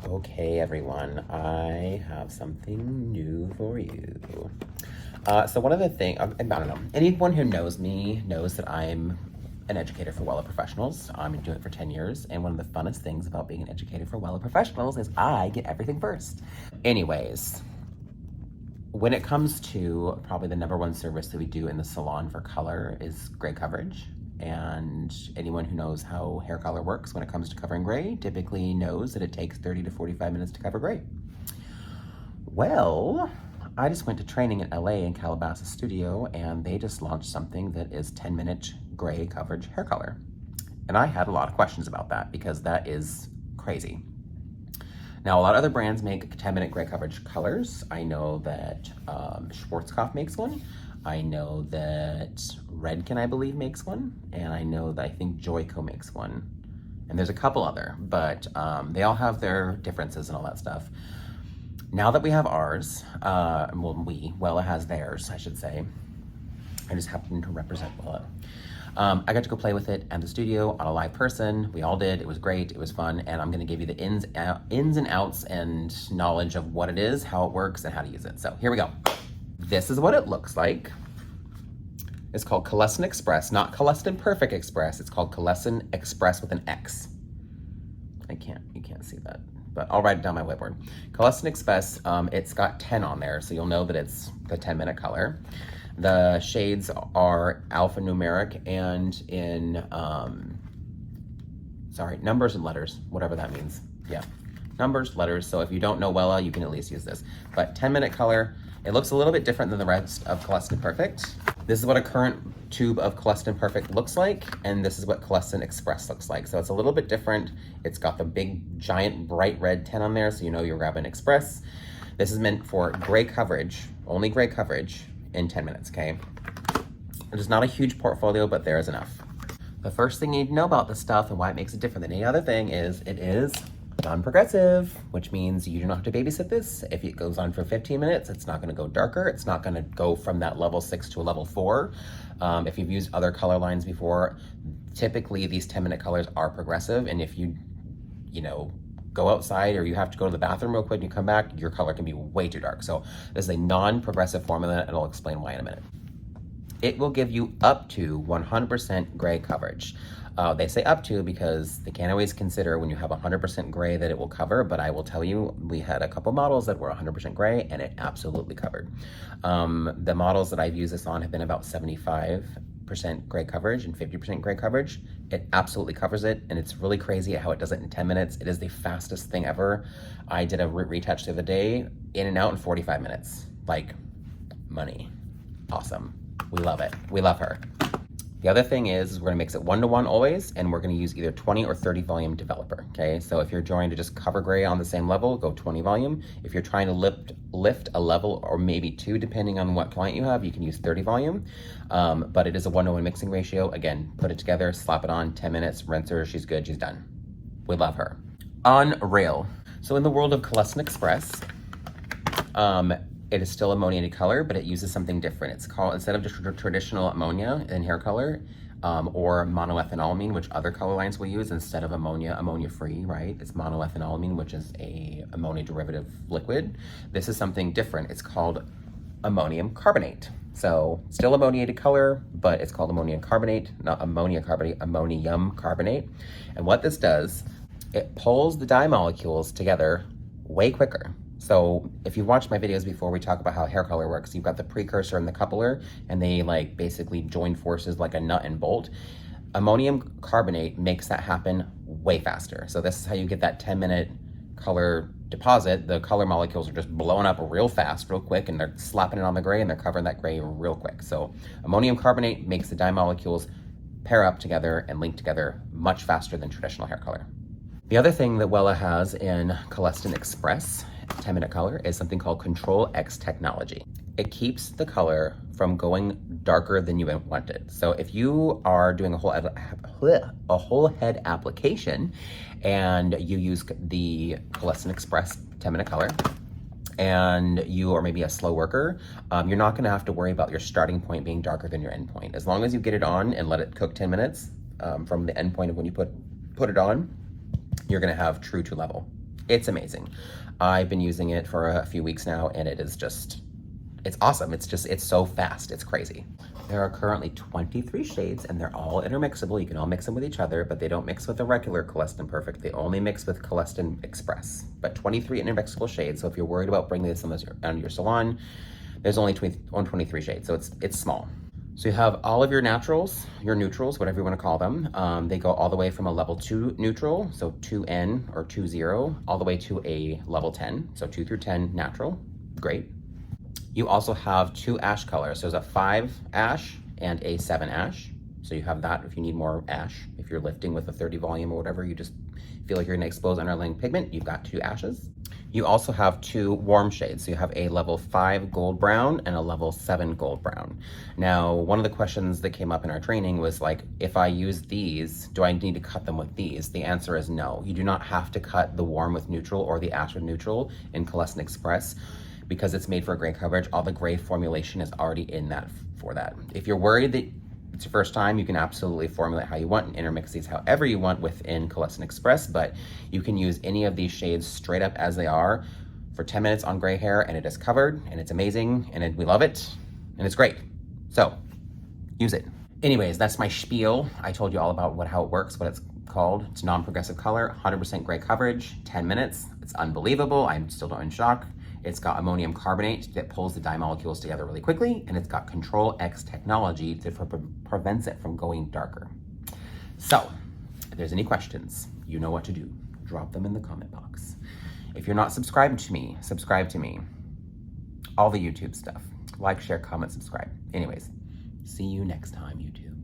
Okay, everyone, I have something new for you. So one of the things, I don't know, anyone who knows me knows that I'm an educator for Wella Professionals. I've been doing it for 10 years, and one of the funnest things about being an educator for Wella Professionals is I get everything first. Anyways, when it comes to probably the #1 service that we do in the salon for color is gray coverage. And anyone who knows how hair color works when it comes to covering gray typically knows that it takes 30 to 45 minutes to cover gray. Well, I just went to training in LA in Calabasas Studio, and they just launched something that is 10-minute gray coverage hair color. And I had a lot of questions about that because that is crazy. Now, a lot of other brands make 10-minute gray coverage colors. I know that Schwarzkopf makes one. I know that Redken, I believe, makes one. And I know that I think Joico makes one. And there's a couple other, but they all have their differences and all that stuff. Now that we have ours, Wella has theirs, I should say. I just happen to represent Wella. I got to go play with it at the studio on a live person. We all did. It was great. It was fun. And I'm going to give you the ins and outs and knowledge of what it is, how it works, and how to use it. So here we go. This is what it looks like. It's called Koleston XPress, not Koleston Perfect Express. It's called Koleston XPress with an X. You can't see that, but I'll write it down my whiteboard. Koleston XPress, it's got 10 on there, so you'll know that it's the 10-minute color. The shades are alphanumeric and in, numbers and letters, whatever that means. Yeah, numbers, letters. So if you don't know Wella, you can at least use this. But 10-minute color, it looks a little bit different than the rest of Koleston Perfect. This is what a current tube of Koleston Perfect looks like, and this is what Koleston XPress looks like. So it's a little bit different. It's got the big, giant, bright red 10 on there, so you know you're grabbing Express. This is meant for gray coverage, only gray coverage, in 10 minutes, okay? There's not a huge portfolio, but there is enough. The first thing you need to know about this stuff and why it makes it different than any other thing is it is non-progressive, which means you don't have to babysit this. If it goes on for 15 minutes, it's not gonna go darker. It's not gonna go from that level 6 to a level 4. If you've used other color lines before, typically these 10-minute colors are progressive. And if you go outside or you have to go to the bathroom real quick and you come back, your color can be way too dark. So this is a non-progressive formula, and I'll explain why in a minute. It will give you up to 100% gray coverage. They say up to because they can't always consider when you have 100% gray that it will cover, but I will tell you, we had a couple models that were 100% gray and it absolutely covered. The models that I've used this on have been about 75% gray coverage and 50% gray coverage. It absolutely covers it, and it's really crazy how it does it in 10 minutes. It is the fastest thing ever. I did a retouch the other day, in and out in 45 minutes. Like, money. Awesome. We love it. We love her. The other thing is we're gonna mix it 1-to-1 always, and we're gonna use either 20 or 30 volume developer, okay? So if you're trying to just cover gray on the same level, go 20 volume. If you're trying to lift a level or maybe 2, depending on what client you have, you can use 30 volume. But it is a 1-to-1 mixing ratio. Again, put it together, slap it on, 10 minutes, rinse her, she's good, she's done. We love her. Unreal. So in the world of Koleston XPress, it is still ammoniated color, but it uses something different. It's called, instead of just traditional ammonia in hair color, or monoethanolamine, which other color lines will use, instead of ammonia-free, right? It's monoethanolamine, which is a ammonia derivative liquid. This is something different. It's called ammonium carbonate. So still ammoniated color, but it's called ammonium carbonate, not ammonia carbonate, ammonium carbonate. And what this does, it pulls the dye molecules together way quicker. So if you've watched my videos before, we talk about how hair color works. You've got the precursor and the coupler, and they like basically join forces like a nut and bolt. Ammonium carbonate makes that happen way faster. So this is how you get that 10-minute color deposit. The color molecules are just blowing up real fast, real quick, and they're slapping it on the gray, and they're covering that gray real quick. So ammonium carbonate makes the dye molecules pair up together and link together much faster than traditional hair color. The other thing that Wella has in Koleston XPress 10-minute color is something called Control X technology. It keeps the color from going darker than you want it. So if you are doing a whole head application and you use the Koleston XPress 10-minute color, and you are maybe a slow worker, you're not gonna have to worry about your starting point being darker than your end point. As long as you get it on and let it cook 10 minutes from the end point of when you put it on, you're gonna have true to level. It's amazing. I've been using it for a few weeks now, and it is just, it's awesome. It's so fast. It's crazy. There are currently 23 shades, and they're all intermixable. You can all mix them with each other, but they don't mix with the regular Koleston Perfect. They only mix with Koleston XPress. But 23 intermixable shades, so if you're worried about bringing this down to your salon, there's only 23 shades, so it's small. So you have all of your naturals, your neutrals, whatever you want to call them. They go all the way from a level 2 neutral, so 2N or 2.0, all the way to a level 10, so 2 through 10 natural. Great. You also have 2 ash colors. There's a 5 ash and a 7 ash. So you have that if you need more ash. If you're lifting with a 30 volume or whatever, you just feel like you're gonna expose underlying pigment, you've got 2 ashes. You also have 2 warm shades. So you have a level 5 gold brown and a level 7 gold brown. Now, one of the questions that came up in our training was like, if I use these, do I need to cut them with these? The answer is no. You do not have to cut the warm with neutral or the ash with neutral in Koleston XPress, because it's made for gray coverage. All the gray formulation is already in that for that. If you're worried that it's your first time, you can absolutely formulate how you want and intermix these however you want within Koleston XPress, but you can use any of these shades straight up as they are for 10 minutes on gray hair, and it is covered, and it's amazing, and we love it, and it's great. So use it. Anyways, that's my spiel. I told you all about how it works, what it's called. It's non-progressive color, 100% gray coverage, 10 minutes. It's unbelievable. I'm still not in shock. It's got ammonium carbonate that pulls the dye molecules together really quickly, and it's got Control X technology that prevents it from going darker. So, if there's any questions, you know what to do. Drop them in the comment box. If you're not subscribed to me, subscribe to me. All the YouTube stuff. Like, share, comment, subscribe. Anyways, see you next time, YouTube.